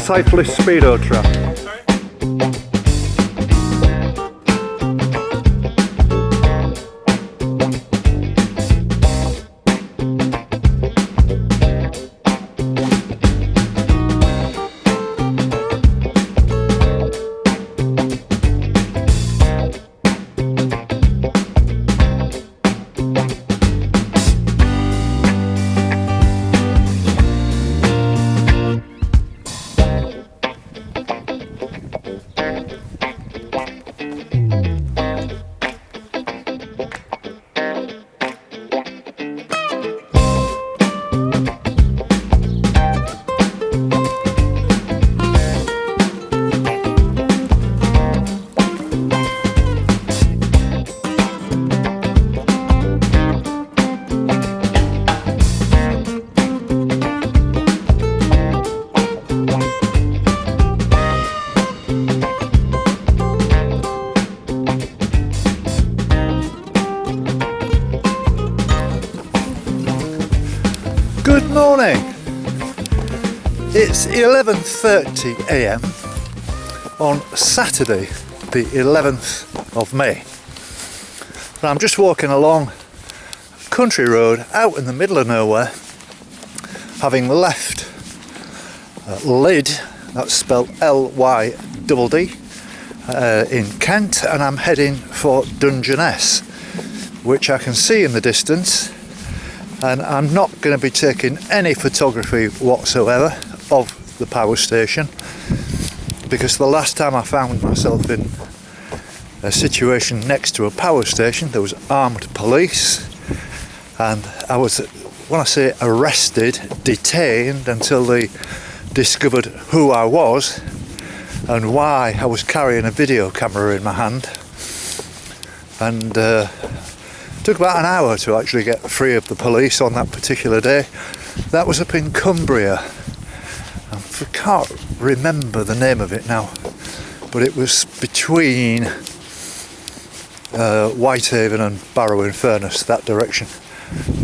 cyclist speedo trap. Good morning. It's 11:30 a.m. on Saturday, the 11th of May. And I'm just walking along a country road out in the middle of nowhere, having left Lydd, that's spelled L-Y-D-D, in Kent, and I'm heading for Dungerness, which I can see in the distance. And I'm not going to be taking any photography whatsoever of the power station, because the last time I found myself in a situation next to a power station, there was armed police, and I was, when I say arrested, detained until they discovered who I was and why I was carrying a video camera in my hand. And took about an hour to actually get free of the police on that particular day. That was up in Cumbria. I can't remember the name of it now, but it was between Whitehaven and Barrow-in-Furness, that direction.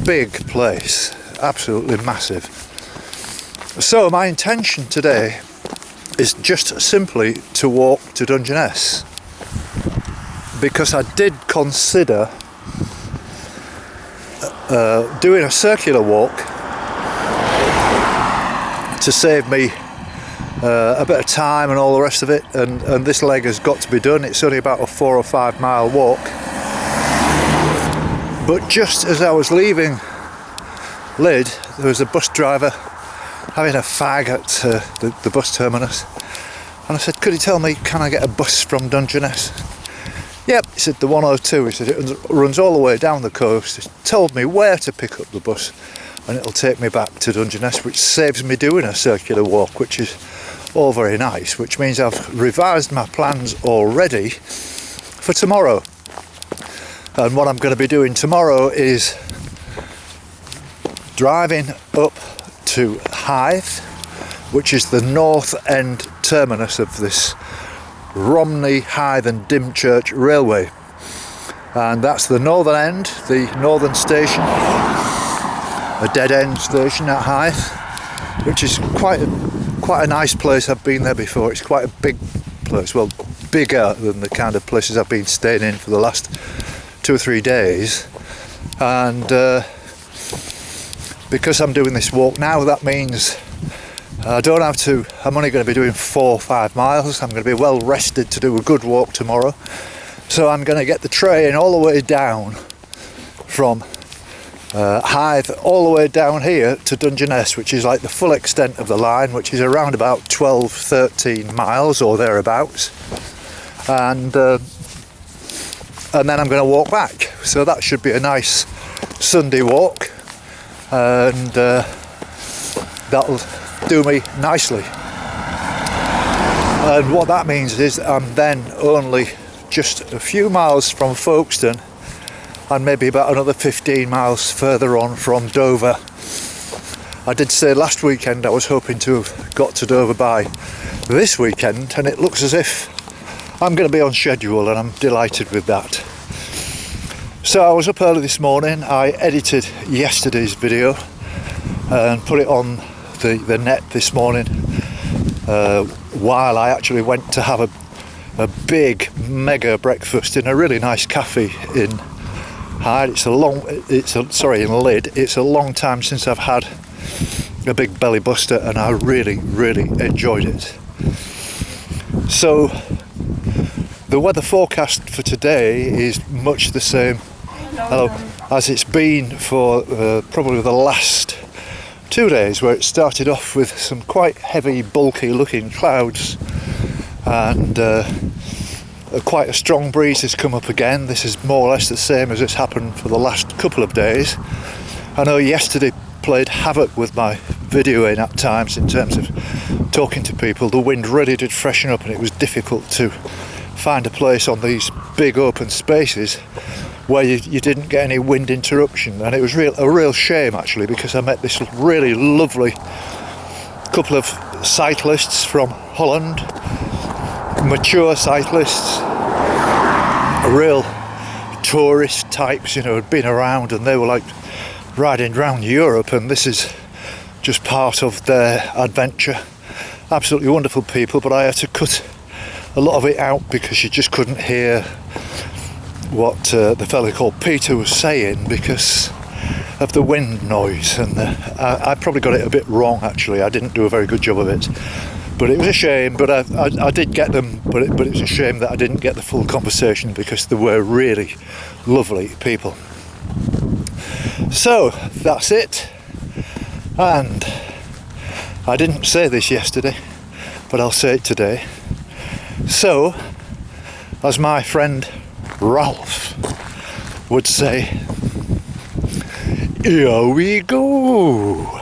Big place, absolutely massive. So my intention today is just simply to walk to Dungerness, because I did consider doing a circular walk to save me a bit of time and all the rest of it, and this leg has got to be done. It's only about a 4 or 5 mile walk, but just as I was leaving Lydd, there was a bus driver having a fag at the bus terminus, and I said, could you tell me, can I get a bus from Dungerness? Yep, he said the 102, he said it runs all the way down the coast. He told me where to pick up the bus and it'll take me back to Dungerness, which saves me doing a circular walk, which is all very nice, which means I've revised my plans already for tomorrow. And what I'm going to be doing tomorrow is driving up to Hythe, which is the north end terminus of this Romney, Hythe and Dymchurch Railway, and that's the northern end, the northern station, a dead end station at Hythe, which is quite a nice place. I've been there before. It's quite a big place, well, bigger than the kind of places I've been staying in for the last 2 or 3 days. And because I'm doing this walk now, that means I don't have to, I'm only going to be doing 4 or 5 miles. I'm going to be well rested to do a good walk tomorrow. So I'm going to get the train all the way down from Hythe all the way down here to Dungerness, which is like the full extent of the line, which is around about 12-13 miles or thereabouts. And then I'm going to walk back. So that should be a nice Sunday walk, and that'll do me nicely. And what that means is I'm then only just a few miles from Folkestone, and maybe about another 15 miles further on from Dover. I did say last weekend I was hoping to have got to Dover by this weekend, and it looks as if I'm going to be on schedule, and I'm delighted with that. So I was up early this morning. I edited yesterday's video and put it on the net this morning while I actually went to have a big mega breakfast in a really nice cafe in Hythe. In Lydd. It's a long time since I've had a big belly buster, and I really enjoyed it. So the weather forecast for today is much the same as it's been for probably the last 2 days, where it started off with some quite heavy, bulky looking clouds, and quite a strong breeze has come up again. This is more or less the same as it's happened for the last couple of days. I know yesterday played havoc with my videoing at times in terms of talking to people. The wind really did freshen up, and it was difficult to find a place on these big open spaces where you didn't get any wind interruption, and it was a real shame actually, because I met this really lovely couple of cyclists from Holland, mature cyclists, real tourist types, had been around, and they were like riding around Europe, and this is just part of their adventure. Absolutely wonderful people, but I had to cut a lot of it out because you just couldn't hear what the fellow called Peter was saying because of the wind noise, and I probably got it a bit wrong actually. I didn't do a very good job of it, but it was a shame. But I did get them, but it was a shame that I didn't get the full conversation because they were really lovely people. So that's it, and I didn't say this yesterday, but I'll say it today. So, as my friend Ralph would say, here we go.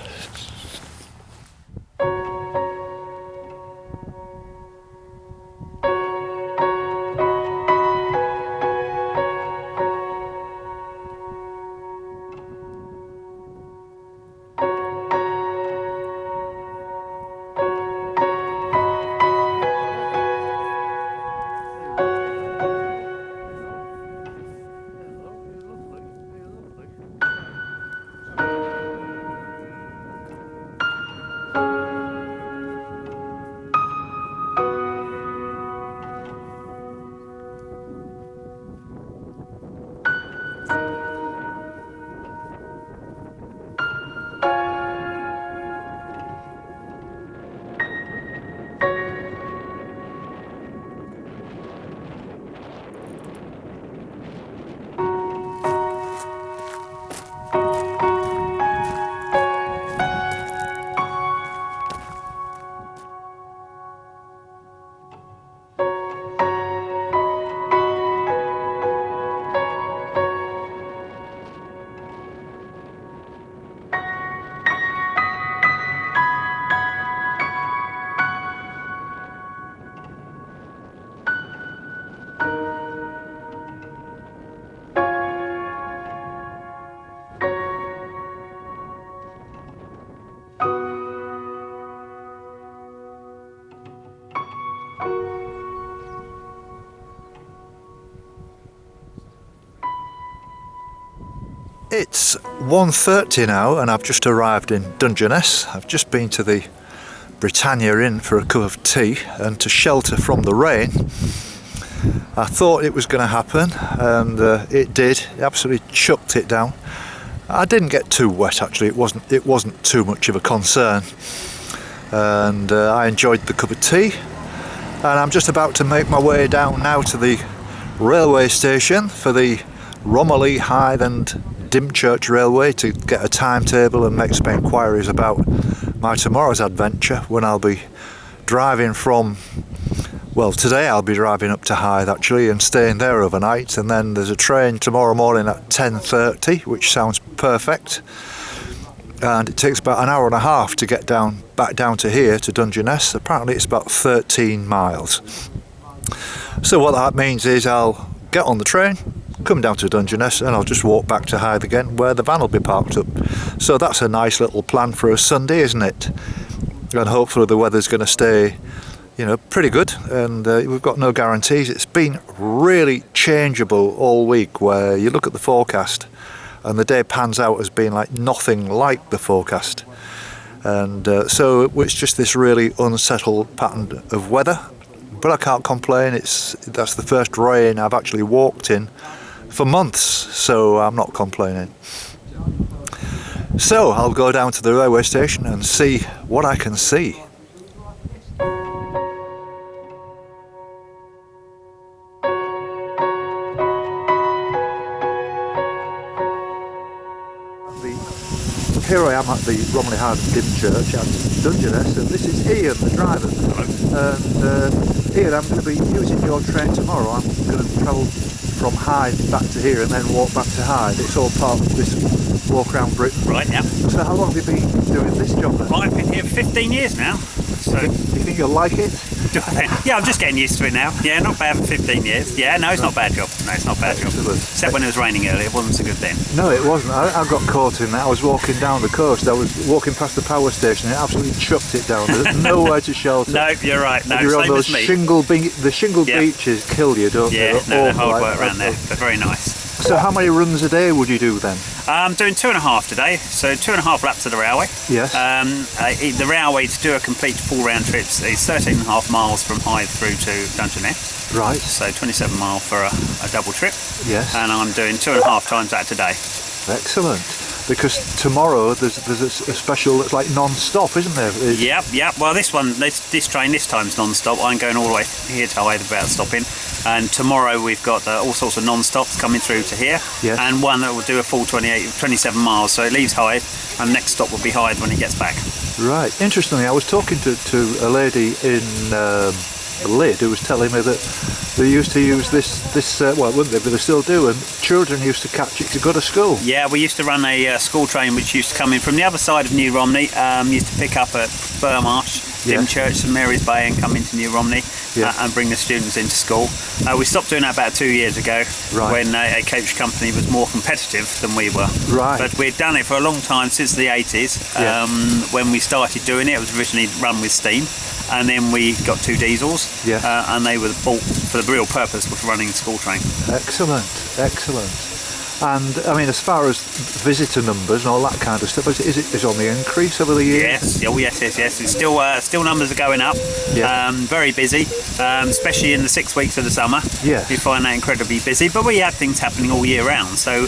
It's 1:30 now, and I've just arrived in Dungerness. I've just been to the Britannia Inn for a cup of tea and to shelter from the rain. I thought it was going to happen, and it did. It absolutely chucked it down. I didn't get too wet actually. It wasn't too much of a concern, and I enjoyed the cup of tea. And I'm just about to make my way down now to the railway station for the Romney, Hythe and Dymchurch Railway to get a timetable and make some inquiries about my tomorrow's adventure, when I'll be driving from, well, today I'll be driving up to Hythe actually and staying there overnight, and then there's a train tomorrow morning at 10:30, which sounds perfect, and it takes about an hour and a half to get back down to here to Dungerness. Apparently it's about 13 miles. So what that means is I'll get on the train, come down to Dungerness, and I'll just walk back to Hythe again where the van will be parked up. So that's a nice little plan for a Sunday, isn't it? And hopefully the weather's going to stay, pretty good, and we've got no guarantees. It's been really changeable all week, where you look at the forecast and the day pans out as being like nothing like the forecast. and so it's just this really unsettled pattern of weather. But I can't complain. That's the first rain I've actually walked in for months, so I'm not complaining. So I'll go down to the railway station and see what I can see. Here I am at the Romney, Hythe and Dymchurch at Dungerness, and this is Ian, the driver. And Ian, I'm going to be using your train tomorrow. I'm going to travel from Hythe back to here and then walk back to Hythe. It's all part of this walk around Britain. Right, yeah. So how long have you been doing this job then? I've been here 15 years now. So Do you think you'll like it? yeah, I'm just getting used to it now. Yeah, not bad for 15 years. Yeah, no, it's not a bad job. No, it's not a bad job. Except when it was raining earlier, it wasn't so good then. No, it wasn't. I got caught in that. I was walking down the coast. I was walking past the power station and it absolutely chucked it down. There's nowhere to shelter. No, you're right. No, you're on same those as me. the shingle beaches kill you, don't they? Yeah, no, they're hard work around there, but very nice. So how many runs a day would you do then? I'm doing 2.5 today, so 2.5 laps of the railway. Yes. The railway, to do a complete full round trip, is 13.5 miles from Hythe through to Dungerness. Right. So 27 mile for a double trip. Yes. And I'm doing 2.5 times that today. Excellent. Because tomorrow there's a special that's like non-stop, isn't there? Yep. Well, this train this time's non-stop. I'm going all the way here to Hythe without stopping. And tomorrow we've got all sorts of non-stops coming through to here. Yes. And one that will do a full 27 miles. So it leaves Hythe, and next stop will be Hythe when it gets back. Right. Interestingly, I was talking to a lady in Lydd who was telling me that they used to use this well, wouldn't they? But they still do, and children used to catch it to go to school. Yeah, we used to run a school train which used to come in from the other side of New Romney. Used to pick up at Burmarsh, Dymchurch, St Mary's Bay, and come into New Romney and bring the students into school. We stopped doing that about 2 years ago, when a coach company was more competitive than we were. Right. But we'd done it for a long time, since the 80s. When we started doing it, it was originally run with steam. And then we got 2 diesels, and they were bought for the real purpose of running the school train. Excellent. And I mean, as far as visitor numbers and all that kind of stuff, is it on the increase over the years? Yes. It's still numbers are going up. Very busy, especially in the 6 weeks of the summer. Yes. We find that incredibly busy, but we have things happening all year round. So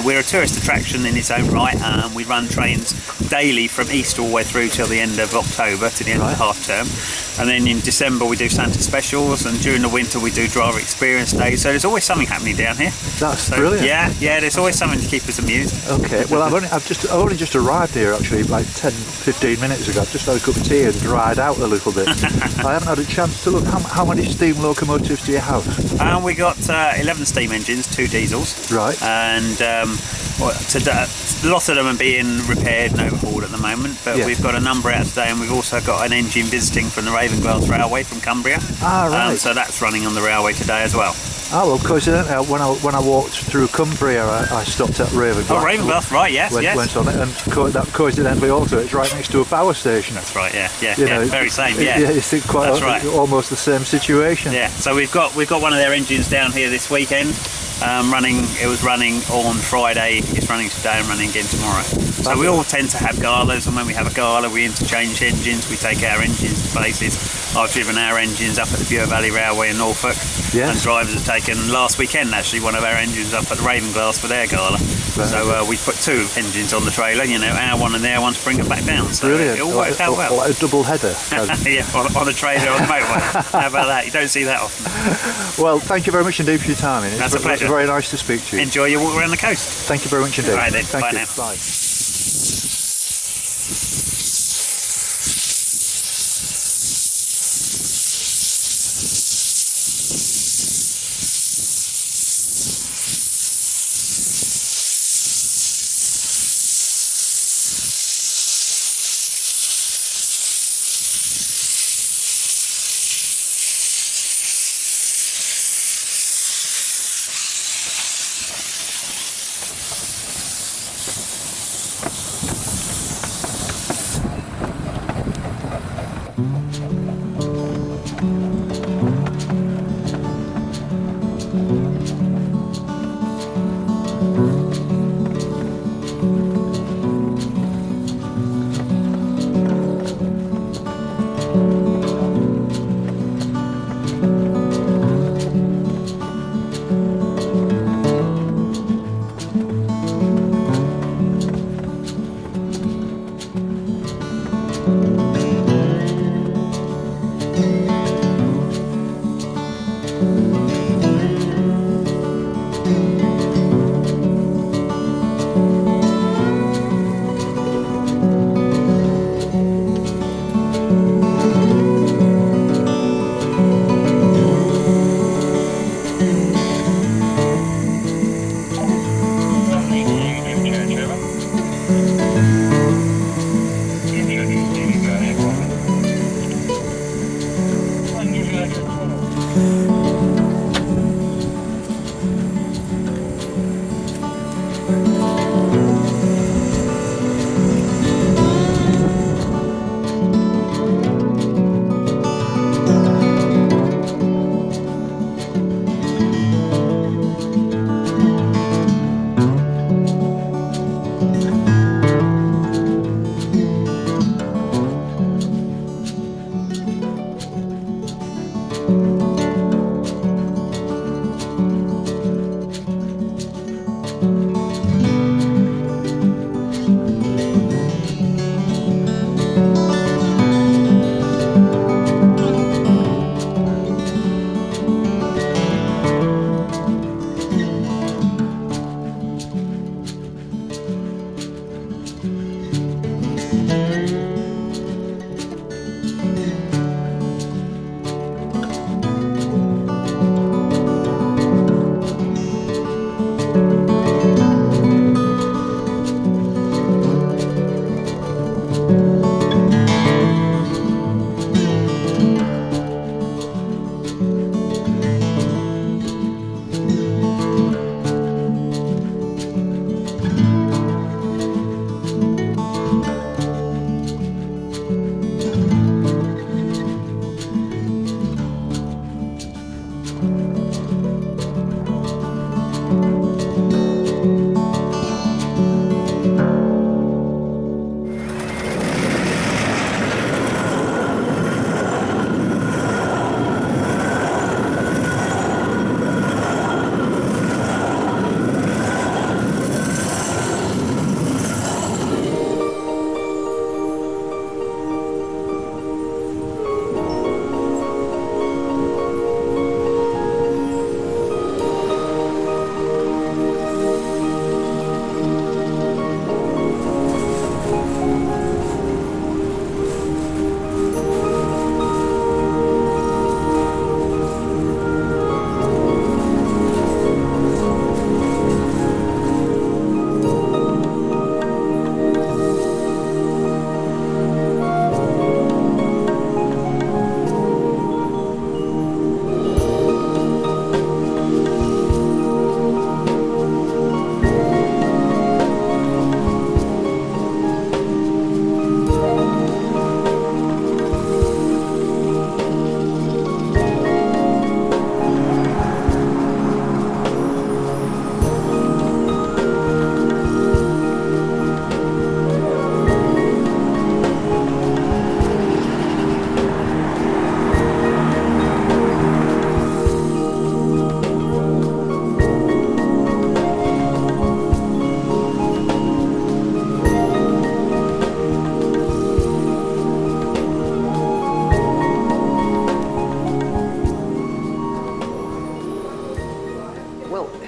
we're a tourist attraction in its own right. We run trains daily from Easter all the way through till the end of October, to the end of the half term. And then in December we do Santa specials, and during the winter we do driver experience days. So there's always something happening down here. That's brilliant. Yeah, there's always something to keep us amused. Okay, well I've only just arrived here actually, like 10-15 minutes ago. I've just had a cup of tea and dried out a little bit. I haven't had a chance to look. How many steam locomotives do you have? We got 11 steam engines, 2 diesels. Right. And a lot of them are being repaired and overhauled at the moment, but we've got a number out today, and we've also got an engine visiting from the Railway from Cumbria. Right. So that's running on the railway today as well. Oh, well, coincidentally, when I walked through Cumbria, I stopped at Ravenglass. Oh, Ravenglass, right, yes. Went on it, and that coincidentally also, it's right next to a power station. That's right, yeah, very same, Yeah, it's quite almost the same situation. Yeah, so we've got one of their engines down here this weekend. It was running on Friday, it's running today and running again tomorrow. So we all tend to have galas, and when we have a gala we interchange engines, we take our engines to places. I've driven our engines up at the Bure Valley Railway in Norfolk, and drivers have taken, last weekend actually, one of our engines up at Ravenglass for their gala. So we put 2 engines on the trailer, our one and their one, to bring it back down. So brilliant. It all worked out well. Like a double header. Yeah, on a trailer on the motorway. How about that? You don't see that often. Well, thank you very much indeed for your time. That's a pleasure. It's very nice to speak to you. Enjoy your walk around the coast. Thank you very much indeed. All right then, thank bye you. now. Bye.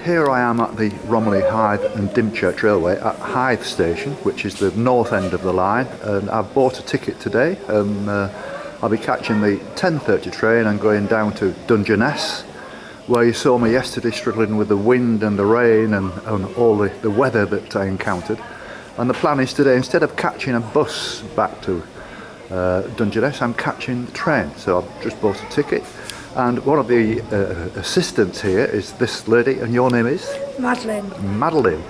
Here I am at the Romney, Hythe and Dymchurch Railway at Hythe station, which is the north end of the line, and I've bought a ticket today, and I'll be catching the 10:30 train and going down to Dungerness, where you saw me yesterday struggling with the wind and the rain and all the weather that I encountered. And the plan is today, instead of catching a bus back to Dungerness, I'm catching the train. So I've just bought a ticket. And one of the assistants here is this lady, and your name is? Madeline. Madeline.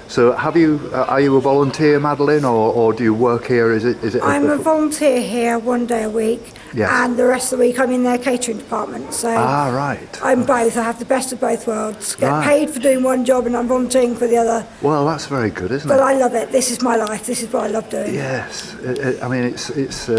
So are you a volunteer, Madeline, or do you work here? Is it? I'm a volunteer here 1 day a week, yes. And the rest of the week I'm in their catering department. So right. I'm both. I have the best of both worlds. Get Right. paid for doing one job and I'm volunteering for the other. Well, that's very good, isn't it? But I love it. This is my life. This is what I love doing. Yes. I mean, it's.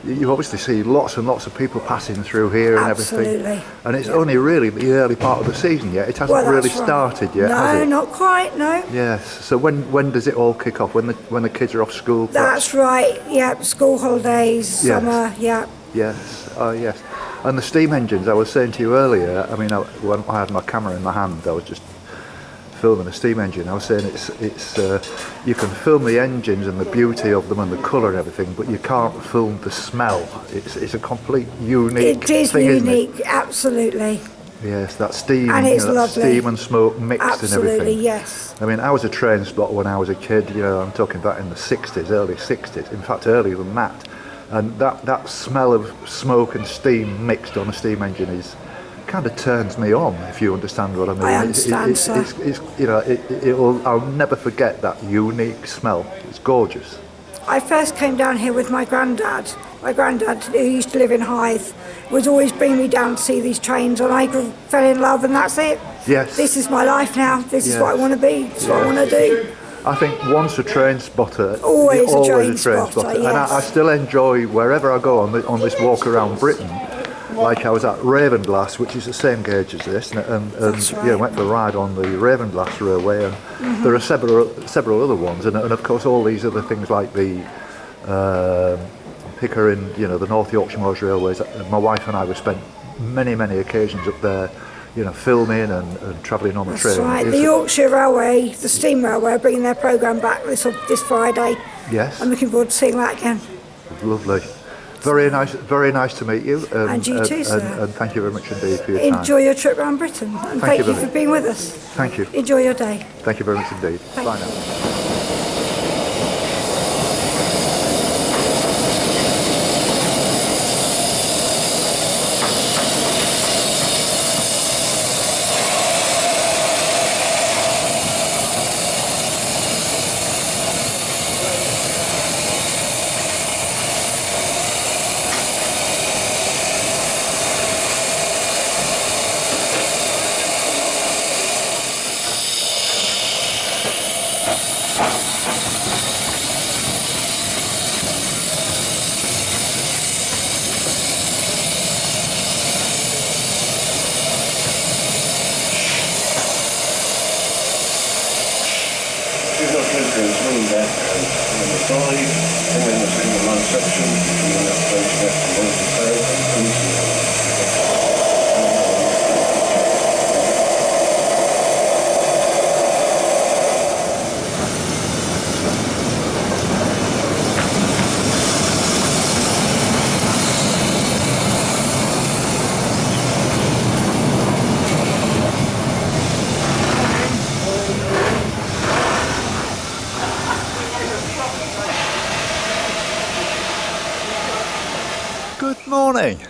You obviously see lots and lots of people passing through here and Absolutely. everything. And it's only really the early part of the season yet. It hasn't really started yet, has No, it? not quite, no. Yes. So when does it all kick off? When the kids are off school? That's right, yeah. School holidays, Yes. summer, yeah. Yes. Oh, yes. And the steam engines, I was saying to you earlier, I mean, when I had my camera in my hand, I was just filming a steam engine. I was saying it's you can film the engines and the beauty of them and the colour and everything, but you can't film the smell. It's a complete unique It is thing, unique, isn't it? absolutely. Yes, that steam, And it's that lovely. steam and smoke mixed Absolutely, and everything. yes. I mean, I was a train spotter when I was a kid. I'm talking about in the 60s, early 60s. In fact, earlier than that. And that smell of smoke and steam mixed on a steam engine kind of turns me on, if you understand what I mean. I understand, sir. I'll never forget that unique smell. It's gorgeous. I first came down here with my granddad. My granddad, who used to live in Hythe, would always bring me down to see these trains, and I fell in love, and that's it. Yes. This is my life now. This is Yes. what I want to be. This is what I want to do. I think once a train spotter, Always you're a train spotter, And yes. I still enjoy wherever I go on this walk around Britain. Like I was at Ravenglass, which is the same gauge as this, and That's right. went for a ride on the Ravenglass Railway, and there are several other ones, and of course all these other things like the Pickering, the North Yorkshire Moors Railways. My wife and I would spend many occasions up there, filming and travelling on the train. That's right. The Yorkshire Railway, the Steam Railway, are bringing their programme back this Friday. Yes. I'm looking forward to seeing that again. Lovely. Very nice to meet you. And you too, sir. And thank you very much indeed for your time. Enjoy your trip around Britain, and Thank you thank you very for being with us. Thank you. Enjoy your day. Thank you very much indeed. Thank Bye you. now. left and number 5, and then the single line section between that place left and Morton and Good morning.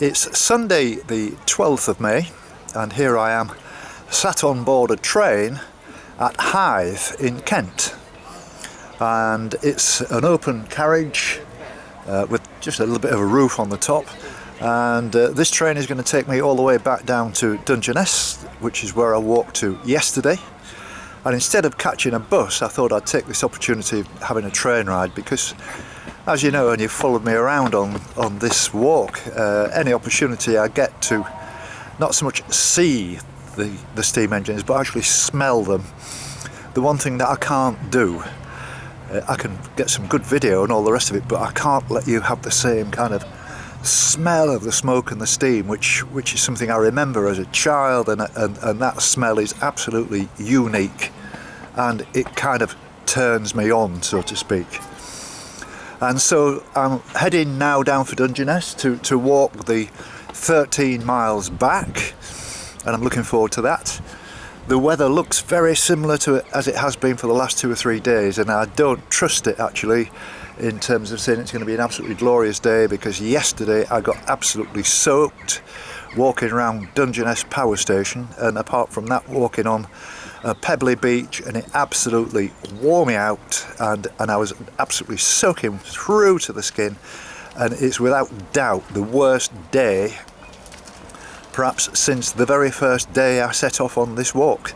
It's Sunday the 12th of May and here I am sat on board a train at Hythe in Kent, and it's an open carriage with just a little bit of a roof on the top, and this train is going to take me all the way back down to Dungerness, which is where I walked to yesterday. And instead of catching a bus, I thought I'd take this opportunity of having a train ride because, as you know, and you've followed me around on this walk, any opportunity I get to not so much see the steam engines but actually smell them. The one thing that I can't do, I can get some good video and all the rest of it, but I can't let you have the same kind of smell of the smoke and the steam, which is something I remember as a child, and that smell is absolutely unique, and it kind of turns me on, so to speak. And so I'm heading now down for Dungerness to walk the 13 miles back, and I'm looking forward to that. The weather looks very similar to it as it has been for the last 2 or 3 days, and I don't trust it actually in terms of saying it's going to be an absolutely glorious day, because yesterday I got absolutely soaked walking around Dungerness power station, and apart from that walking on a pebbly beach, and it absolutely wore me out, and I was absolutely soaking through to the skin, and it's without doubt the worst day perhaps since the very first day I set off on this walk,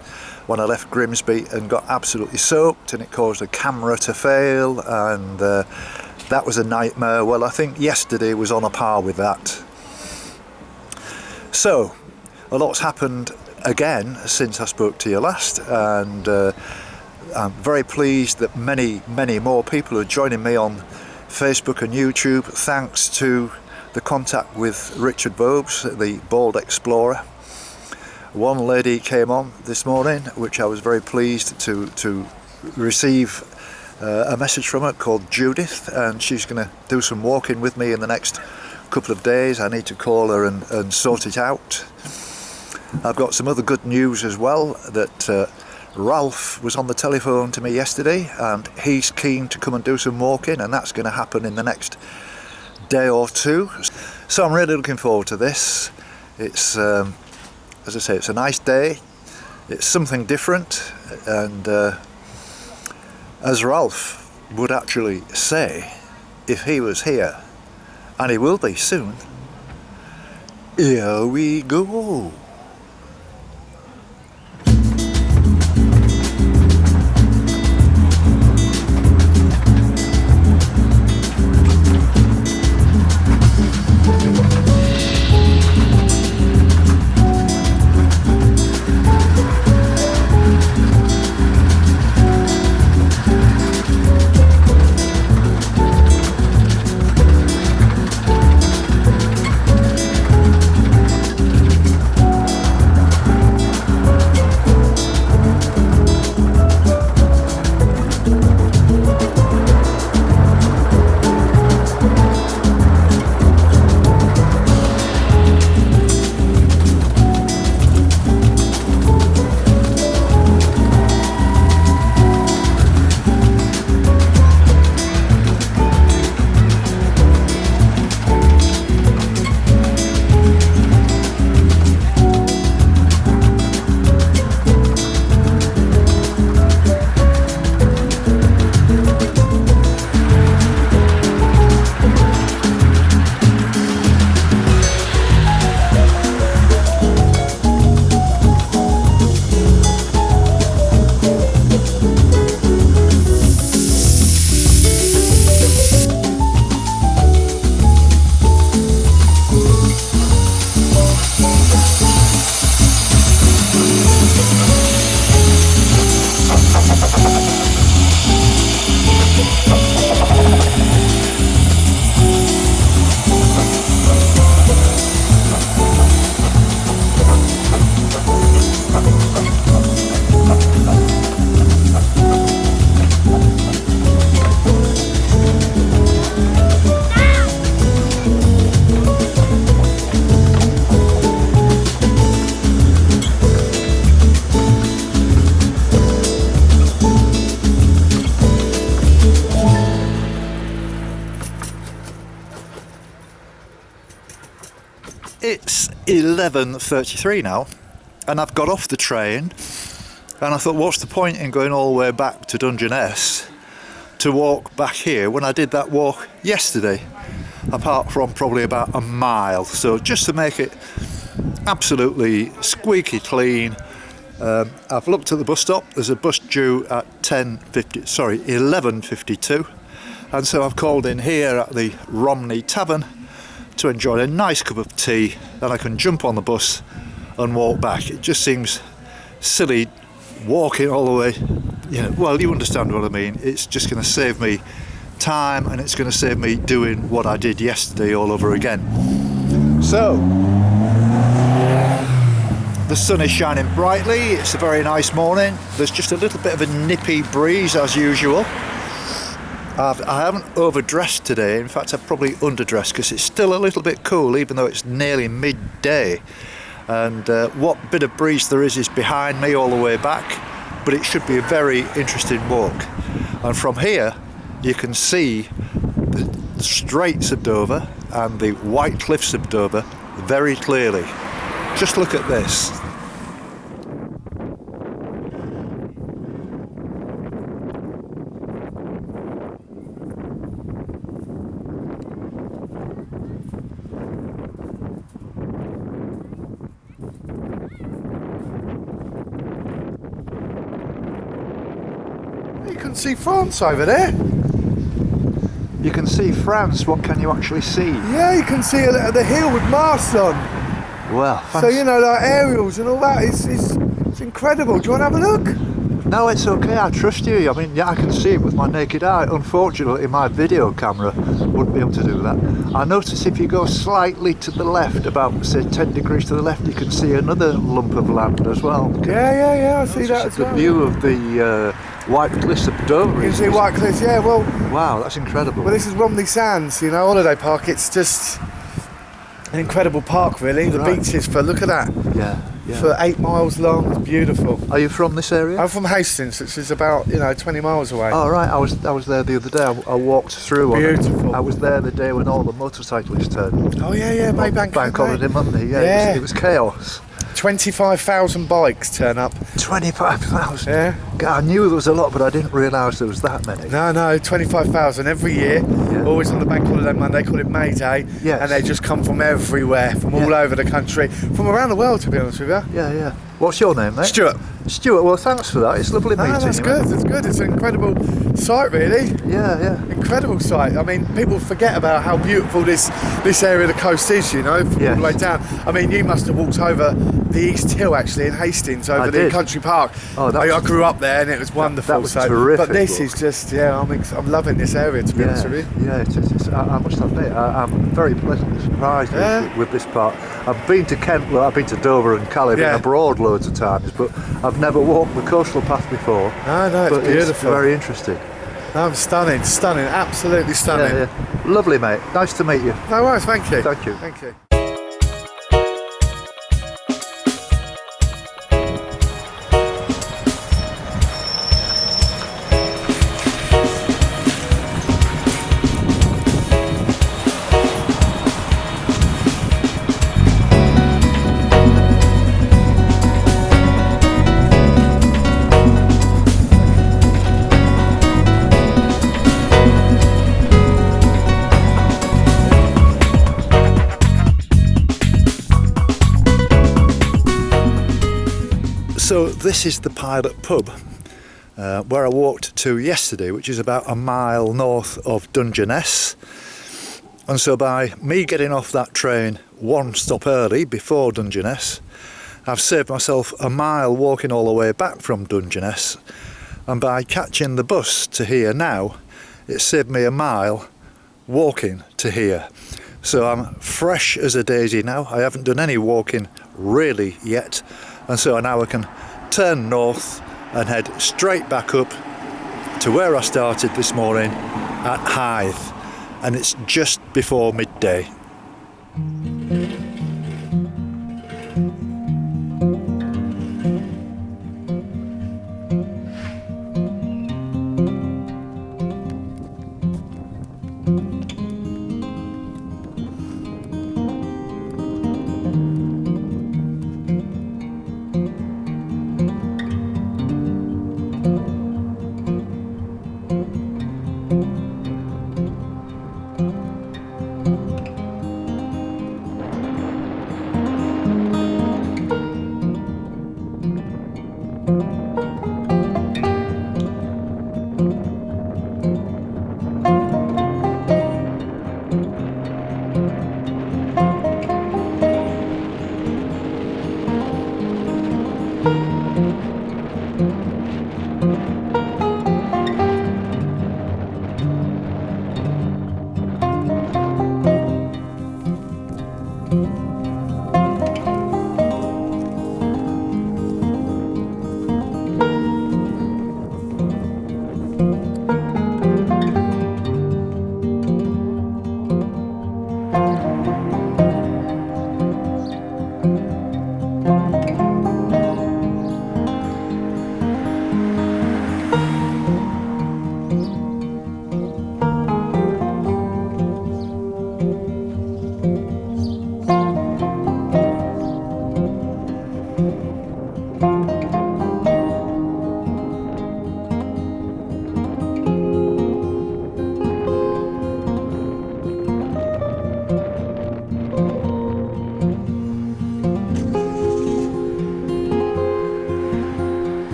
when I left Grimsby and got absolutely soaked and it caused a camera to fail, and that was a nightmare. Well, I think yesterday was on a par with that. So a lot's happened again since I spoke to you last, and I'm very pleased that many more people are joining me on Facebook and YouTube, thanks to the contact with Richard Bobes, the Bald Explorer. One lady came on this morning, which I was very pleased to receive a message from her, called Judith, and she's going to do some walking with me in the next couple of days. I need to call her and sort it out. I've got some other good news as well, that Ralph was on the telephone to me yesterday and he's keen to come and do some walking, and that's going to happen in the next day or two. So I'm really looking forward to this. It's as I say, it's a nice day, it's something different, and as Ralph would actually say if he was here, and he will be soon, here we go. 11:33 now, and I've got off the train, and I thought, what's the point in going all the way back to Dungerness to walk back here when I did that walk yesterday, apart from probably about a mile. So just to make it absolutely squeaky clean, I've looked at the bus stop. There's a bus due at 11:52, and so I've called in here at the Romney Tavern to enjoy a nice cup of tea. Then I can jump on the bus and walk back. It just seems silly walking all the way, well, you understand what I mean. It's just going to save me time, and it's going to save me doing what I did yesterday all over again. So the sun is shining brightly. It's a very nice morning. There's just a little bit of a nippy breeze as usual. I haven't overdressed today. In fact, I've probably underdressed because it's still a little bit cool, even though it's nearly midday. And what bit of breeze there is behind me all the way back, but it should be a very interesting walk. And from here you can see the Straits of Dover and the White Cliffs of Dover very clearly. Just look at this. You can see France over there. You can see France. What can you actually see? Yeah, you can see the hill with masts on. Well, So, like aerials and all that. It's incredible. Do you want to have a look? No, it's okay. I trust you. I mean, yeah, I can see it with my naked eye. Unfortunately, my video camera wouldn't be able to do that. I notice if you go slightly to the left, about say 10 degrees to the left, you can see another lump of land as well. Yeah, I see that as The well. view of the White Cliffs of Dover. You can see White Cliffs, yeah, well... Wow, that's incredible. Well, this is Romney Sands, holiday park. It's just an incredible park, really. The Right. beaches look at that. Yeah. For 8 miles long, it's beautiful. Are you from this area? I'm from Hastings, which is about 20 miles away. Oh right, I was there the other day. I walked through. Beautiful. I was there the day when all the motorcyclists turned. Oh yeah, Maybank. Bank holiday Monday. Yeah, Yeah. It was chaos. 25,000 bikes turn up. 25,000. Yeah. God, I knew there was a lot, but I didn't realise there was that many. No, 25,000 every year. Yeah. Always on the bank holiday Monday. They call it May Day. Yes. And they just come from everywhere, from all over the country, from around the world, to be honest with you. Yeah. What's your name, mate? Stuart. Stuart. Well, thanks for that. It's lovely meeting That's you. good. That's good. It's an incredible sight, really. Yeah. Incredible sight. I mean, people forget about how beautiful this area of the coast is, from all Yes. the way down. I mean, you must have walked over the East Hill, actually, in Hastings, over I the did. Country Park. Oh, that I was- grew up there, and it was wonderful. was terrific But this walk. is just, I'm loving this area, to be honest with you. Yeah, it is. I must admit, I'm very pleasantly surprised with this part. I've been to Kent, I've been to Dover and Calais, been Yeah. abroad loads of times, but I've never walked the coastal path before. No, it's but beautiful. It's very interesting. No, stunning, absolutely stunning. Yeah. Lovely, mate. Nice to meet you. No worries, thank you. Thank you. Thank you. So this is the Pilot Pub where I walked to yesterday, which is about a mile north of Dungerness. And so by me getting off that train one stop early before Dungerness, I've saved myself a mile walking all the way back from Dungerness, and by catching the bus to here now, it saved me a mile walking to here. So I'm fresh as a daisy now. I haven't done any walking really yet, and so now I can turn north and head straight back up to where I started this morning at Hythe, and it's just before midday.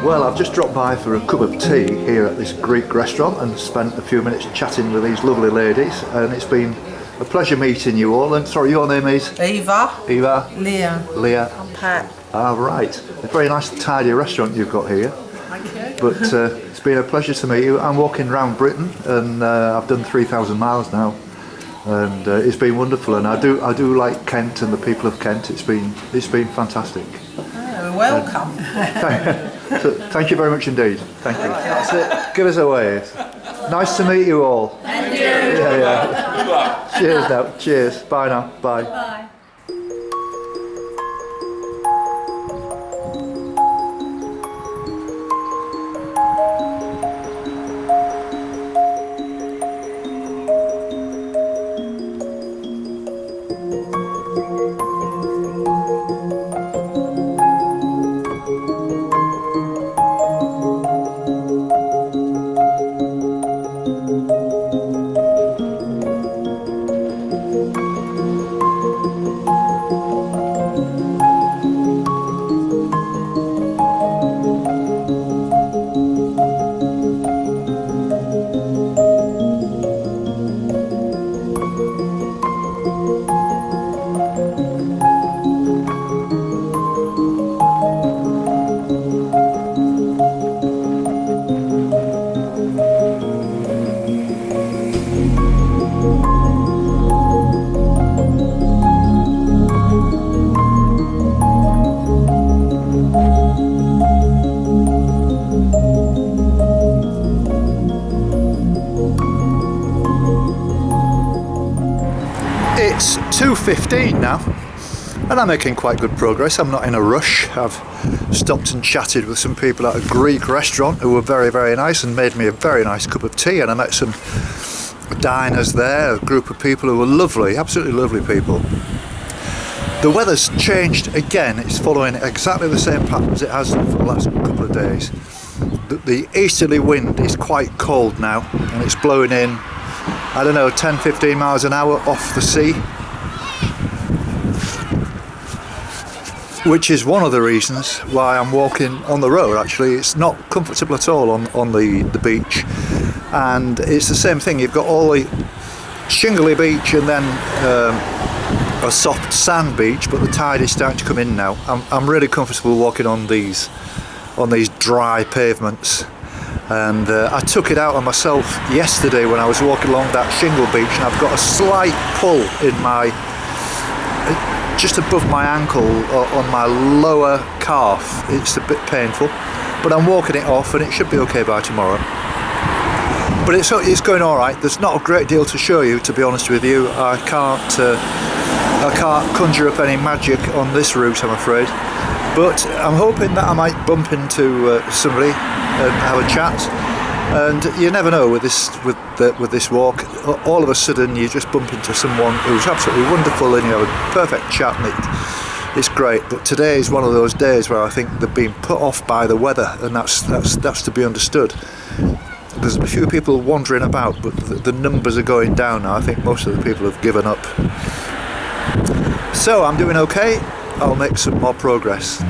Well, I've just dropped by for a cup of tea here at this Greek restaurant and spent a few minutes chatting with these lovely ladies, and it's been a pleasure meeting you all. And sorry, your name is? Eva. Eva. Leah. Leah. I'm Pat. Ah, right. A very nice tidy restaurant you've got here. Thank you. But it's been a pleasure to meet you. I'm walking around Britain, and I've done 3,000 miles now, and it's been wonderful. And I do like Kent and the people of Kent. It's been fantastic. Oh, welcome. So, thank you very much indeed. Thank you. That's it. Give us a wave. Nice to meet you all. And you. Yeah. Cheers now. Cheers. Bye now. Bye. Bye. It's 2:15 now, and I'm making quite good progress. I'm not in a rush. I've stopped and chatted with some people at a Greek restaurant who were very, very nice and made me a very nice cup of tea, and I met some diners there, a group of people who were lovely, absolutely lovely people. The weather's changed again. It's following exactly the same pattern as it has for the last couple of days. The easterly wind is quite cold now, and it's blowing in, I don't know, 10-15 miles an hour off the sea, which is one of the reasons why I'm walking on the road. Actually, it's not comfortable at all on the beach, and it's the same thing. You've got all the shingly beach and then a soft sand beach, but the tide is starting to come in now. I'm really comfortable walking on these dry pavements. and I took it out on myself yesterday when I was walking along that shingle beach, and I've got a slight pull in my just above my ankle on my lower calf. It's a bit painful, but I'm walking it off and it should be okay by tomorrow. But it's going all right. There's not a great deal to show you, to be honest with you. I can't conjure up any magic on this route, I'm afraid. But I'm hoping that I might bump into somebody and have a chat. And you never know with this walk. All of a sudden, you just bump into someone who's absolutely wonderful, and you have a perfect chat, and it's great. But today is one of those days where I think they've been put off by the weather, and that's to be understood. There's a few people wandering about, but the numbers are going down now. I think most of the people have given up. So I'm doing okay. I'll make some more progress.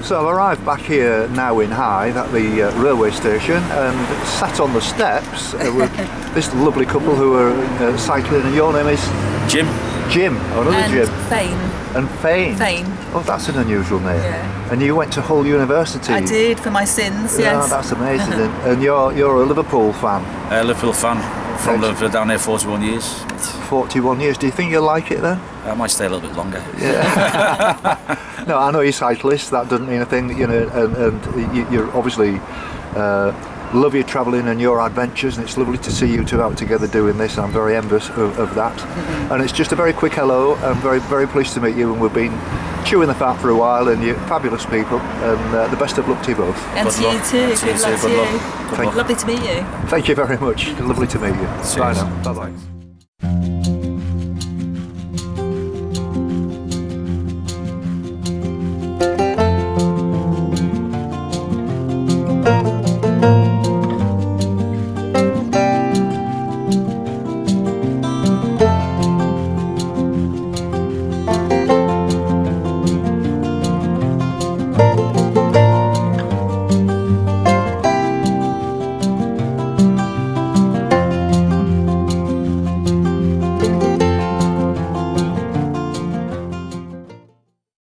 So I've arrived back here now in Hythe at the railway station and sat on the steps with this lovely couple who are cycling, and your name is? Jim. Jim, another and Jim. Fane. And Fane. Fane. Oh, that's an unusual name. Yeah. And you went to Hull University. I did, for my sins, Yeah, yes. that's amazing. And you're a Liverpool fan. Liverpool fan from Right. Liverpool, down there 41 years. 41 years. Do you think you'll like it there? I might stay a little bit longer. No, I know you're cyclist. That doesn't mean a thing, you know. And you're obviously love your travelling and your adventures, and it's lovely to see you two out together doing this. I'm very envious of that. And it's just a very quick hello. I'm very, very pleased to meet you, and we've been chewing the fat for a while, and you're fabulous people, and the best of luck to you both. And to you too. Good luck to you. Thank you. Lovely to meet you. Thank you very much. Lovely to meet you. Cheers. Bye now. Bye-bye.